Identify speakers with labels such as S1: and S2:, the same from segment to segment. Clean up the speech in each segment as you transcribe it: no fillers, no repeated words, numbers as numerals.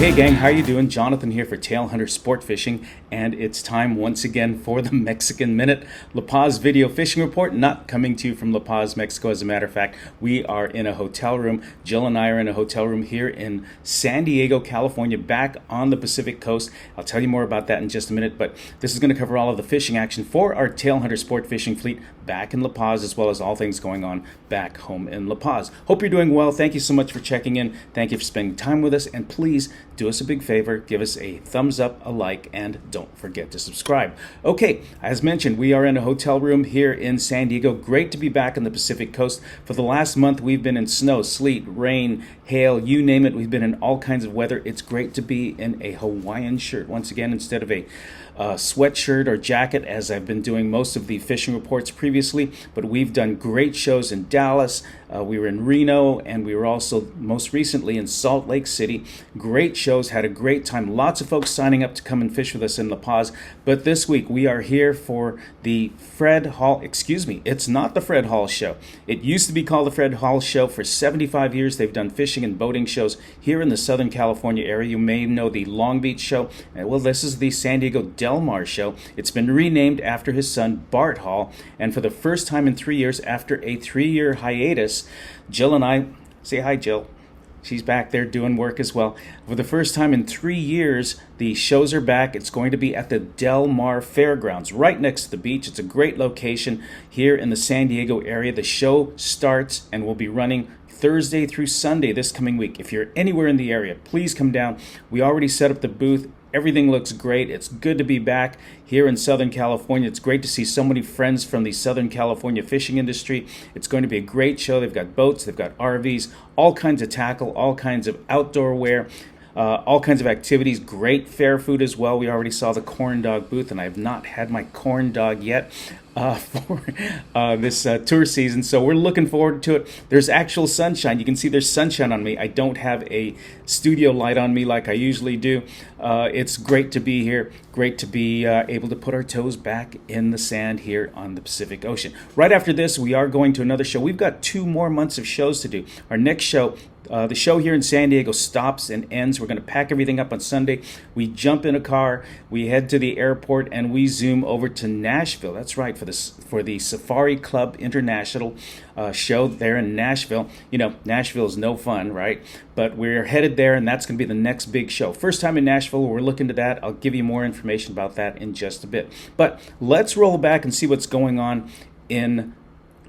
S1: Hey gang, how you doing? Jonathan here for Tailhunter Sportfishing, and it's time once again for the Mexican Minute. La Paz video fishing report, not coming to you from La Paz, Mexico. As a matter of fact, we are in a hotel room. Jill and I are in a hotel room here in San Diego, California, back on the Pacific coast. I'll tell you more about that in just a minute, but this is going to cover all of the fishing action for our Tailhunter Sportfishing fleet back in La Paz, as well as all things going on back home in La Paz. Hope you're doing well. Thank you so much for checking in. Thank you for spending time with us, and please do us a big favor, give us a thumbs up, a like, and don't forget to subscribe. Okay, as mentioned, we are in a hotel room here in San Diego. Great to be back on the Pacific coast. For the last month, we've been in snow, sleet, rain, hail, you name it. We've been in all kinds of weather. It's great to be in a Hawaiian shirt once again instead of a sweatshirt or jacket, as I've been doing most of the fishing reports previously. But we've done great shows in Dallas. We were in Reno, and we were also most recently in Salt Lake City. Great shows, had a great time. Lots of folks signing up to come and fish with us in La Paz. But this week we are here for the Fred Hall, it's not the Fred Hall Show. It used to be called the Fred Hall Show. For 75 years they've done fishing and boating shows here in the Southern California area. You may know the Long Beach Show. Well, this is the San Diego Del Mar Show. It's been renamed after his son Bart Hall, and for the first time in 3 years, after a 3-year hiatus, Jill and I, say hi Jill, she's back there doing work as well. For the first time in 3 years, the shows are back. It's going to be at the Del Mar Fairgrounds, right next to the beach. It's a great location here in the San Diego area. The show starts and will be running Thursday through Sunday this coming week. If you're anywhere in the area, please come down. We already set up the booth. Everything looks great. It's good to be back here in Southern California. It's great to see so many friends from the Southern California fishing industry. It's going to be a great show. They've got boats, they've got RVs, all kinds of tackle, all kinds of outdoor wear, all kinds of activities, great fair food as well. We already saw the corn dog booth, and I have not had my corn dog yet for this tour season, so we're looking forward to it. There's actual sunshine. You can see there's sunshine on me. I don't have a studio light on me like I usually do. It's great to be here. Great to be able to put our toes back in the sand here on the Pacific Ocean. Right after this, we are going to another show. We've got 2 more months of shows to do. Our next show, the show here in San Diego, stops and ends. We're going to pack everything up on Sunday. We jump in a car, we head to the airport, and we zoom over to Nashville. That's right, for the Safari Club International show there in Nashville. You know, Nashville is no fun, right? But we're headed there, and that's going to be the next big show. First time in Nashville, we're looking to that. I'll give you more information about that in just a bit. But let's roll back and see what's going on in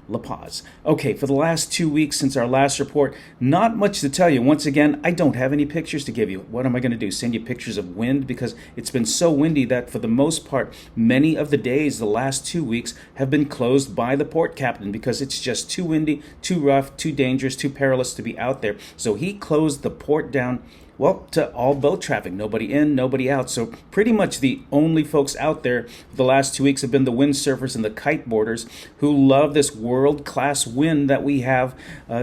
S1: La Paz. Okay, for the last 2 weeks since our last report, not much to tell you. Once again, I don't have any pictures to give you. What am I going to do? Send you pictures of wind? Because it's been so windy that for the most part, many of the days the last 2 weeks have been closed by the port captain because it's just too windy, too rough, too dangerous, too perilous to be out there. So he closed the port down, well, to all boat traffic. Nobody in, nobody out. So pretty much the only folks out there the last 2 weeks have been the windsurfers and the kiteboarders who love this world-class wind that we have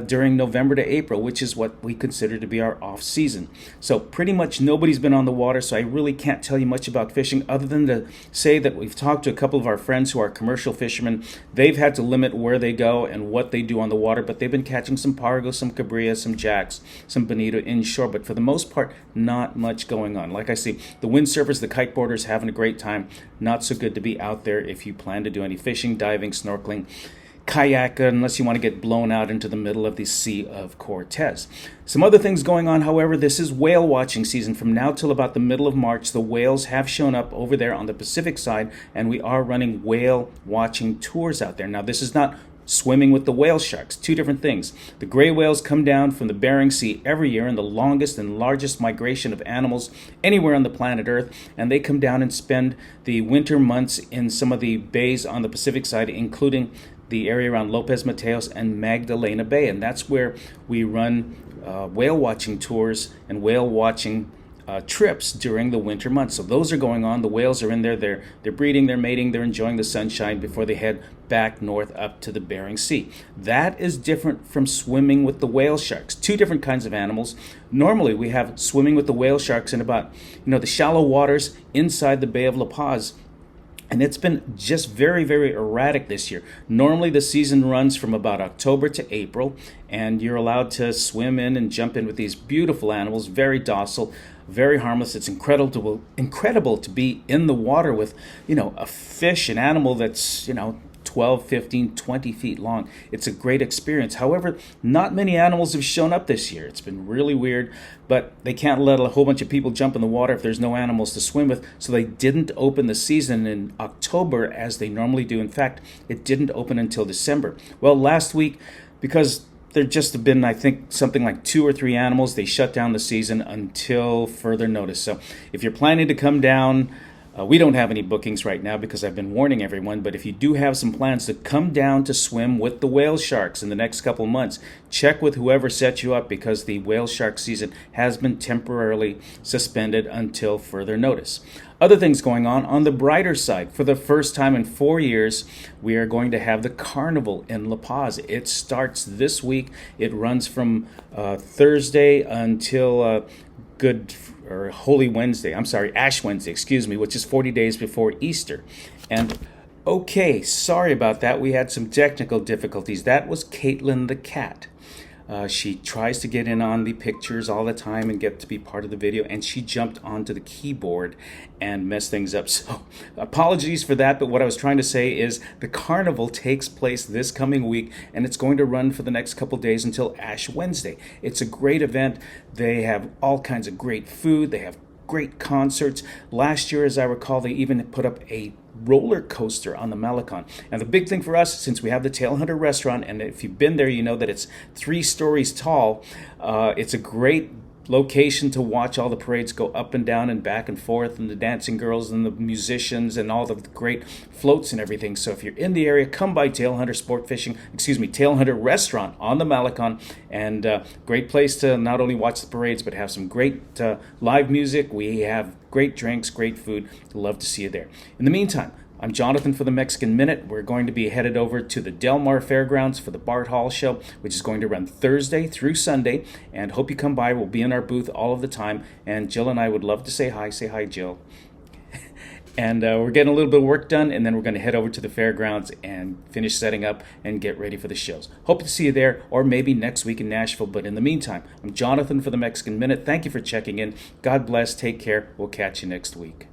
S1: during November to April, which is what we consider to be our off-season. So pretty much nobody's been on the water, so I really can't tell you much about fishing other than to say that we've talked to a couple of our friends who are commercial fishermen. They've had to limit where they go and what they do on the water, but they've been catching some pargo, some cabria, some jacks, some bonito inshore, but for the most part, not much going on. Like I say, the windsurfers, the kiteboarders having a great time. Not so good to be out there if you plan to do any fishing, diving, snorkeling, kayak, unless you want to get blown out into the middle of the Sea of Cortez. Some other things going on, however, this is whale watching season. From now till about the middle of March, the whales have shown up over there on the Pacific side, and we are running whale watching tours out there. Now, this is not swimming with the whale sharks. 2 different things. The gray whales come down from the Bering Sea every year in the longest and largest migration of animals anywhere on the planet Earth, and they come down and spend the winter months in some of the bays on the Pacific side, including the area around Lopez Mateos and Magdalena Bay, and that's where we run whale watching tours and whale watching trips during the winter months. So those are going on. The whales are in there. They're breeding, they're mating, they're enjoying the sunshine before they head back north up to the Bering Sea. That is different from swimming with the whale sharks. 2 different kinds of animals. Normally we have swimming with the whale sharks in about, the shallow waters inside the Bay of La Paz. And it's been just very, very erratic this year. Normally the season runs from about October to April, and you're allowed to swim in and jump in with these beautiful animals, very docile, very harmless. It's incredible to be in the water with, a fish, an animal that's, 12, 15, 20 feet long. It's a great experience. However, not many animals have shown up this year. It's been really weird, but they can't let a whole bunch of people jump in the water if there's no animals to swim with, so they didn't open the season in October as they normally do. In fact, it didn't open until December. Well, last week, because there just have been, I think, something like 2 or 3 animals, they shut down the season until further notice. So if you're planning to come down, we don't have any bookings right now because I've been warning everyone, but if you do have some plans to come down to swim with the whale sharks in the next couple months, check with whoever set you up, because the whale shark season has been temporarily suspended until further notice. Other things going on the brighter side, for the first time in 4 years, we are going to have the carnival in La Paz. It starts this week. It runs from Thursday until Holy Wednesday, Ash Wednesday, which is 40 days before Easter. And okay, sorry about that. We had some technical difficulties. That was Caitlin the cat. She tries to get in on the pictures all the time and get to be part of the video, and she jumped onto the keyboard and messed things up. So apologies for that, but what I was trying to say is the carnival takes place this coming week, and it's going to run for the next couple days until Ash Wednesday. It's a great event. They have all kinds of great food. They have great concerts. Last year, as I recall, they even put up a roller coaster on the Malecon. And the big thing for us, since we have the Tailhunter restaurant, and if you've been there, you know that it's 3 stories tall. It's a great location to watch all the parades go up and down and back and forth, and the dancing girls and the musicians and all the great floats and everything. So if you're in the area, come by Tailhunter Tailhunter Restaurant on the Malecon, and great place to not only watch the parades but have some great live music. We have great drinks, great food. Love to see you there. In the meantime, I'm Jonathan for the Mexican Minute. We're going to be headed over to the Del Mar Fairgrounds for the Bart Hall Show, which is going to run Thursday through Sunday, and hope you come by. We'll be in our booth all of the time, and Jill and I would love to say hi. Say hi, Jill. And we're getting a little bit of work done, and then we're going to head over to the fairgrounds and finish setting up and get ready for the shows. Hope to see you there, or maybe next week in Nashville. But in the meantime, I'm Jonathan for the Mexican Minute. Thank you for checking in. God bless. Take care. We'll catch you next week.